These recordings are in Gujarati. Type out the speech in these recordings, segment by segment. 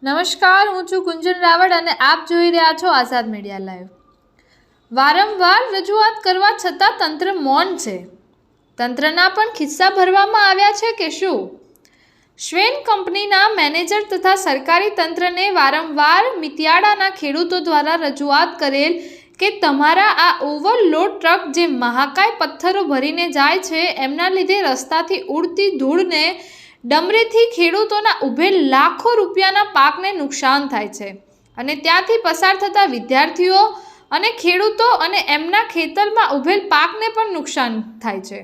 નમસ્કાર, હું છું કુંજન રાવળ અને આપ જોઈ રહ્યા છો આઝાદ મીડિયા લાઈવ। વારંવાર રજૂઆત કરવા છતાં તંત્ર મૌન છે। તંત્રના પણ ખિસ્સા ભરવામાં આવ્યા છે કે શું? શ્વેન કંપનીના મેનેજર તથા સરકારી તંત્રને વારંવાર મિતિયાળાના ખેડૂતો દ્વારા રજૂઆત કરેલ કે તમારા આ ઓવરલોડ ટ્રક જે મહાકાય પથ્થરો ભરીને જાય છે એમના લીધે રસ્તાથી ઉડતી ધૂળને ડમરીથી ખેડૂતોના ઉભેલ લાખો રૂપિયાના પાકને નુકસાન થાય છે અને ત્યાંથી પસાર થતા વિદ્યાર્થીઓ અને ખેડૂતો અને એમના ખેતરમાં ઉભેલ પાકને પણ નુકસાન થાય છે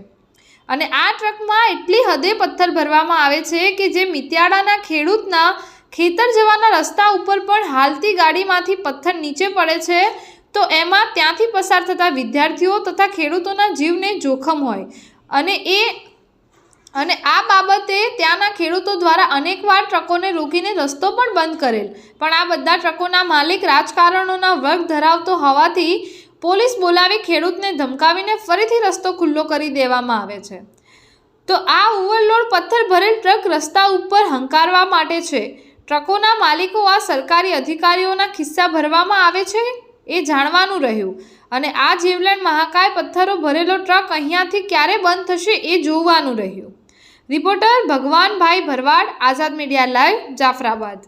અને આ ટ્રકમાં એટલી હદે પથ્થર ભરવામાં આવે છે કે જે મિતિયાળાના ખેડૂતના ખેતર જવાના રસ્તા ઉપર પણ હાલતી ગાડીમાંથી પથ્થર નીચે પડે છે તો એમાં ત્યાંથી પસાર થતા વિદ્યાર્થીઓ તથા ખેડૂતોના જીવને જોખમ હોય અને આ બાબતે ત્યાંના ખેડૂતો દ્વારા અનેકવાર ટ્રકોને રોકીને રસ્તો પણ બંધ કરેલ, પણ આ બધા ટ્રકોના માલિક રાજકારણોના વર્ગ ધરાવતો હોવાથી પોલીસ બોલાવી ખેડૂતને ધમકાવીને ફરીથી રસ્તો ખુલ્લો કરી દેવામાં આવે છે। તો આ ઓવરલોડ પથ્થર ભરેલ ટ્રક રસ્તા ઉપર હંકારવા માટે છે। ટ્રકોના માલિકો આ સરકારી અધિકારીઓના ખિસ્સા ભરવામાં આવે છે એ જાણવાનું રહ્યું અને આ જીવલેણ મહાકાય પથ્થરો ભરેલો ટ્રક અહીંયાથી ક્યારે બંધ થશે એ જોવાનું રહ્યું। રિપોર્ટર ભગવાનભાઈ ભરવાડ, આઝાદ મીડિયા લાઈવ, જાફરાબાદ।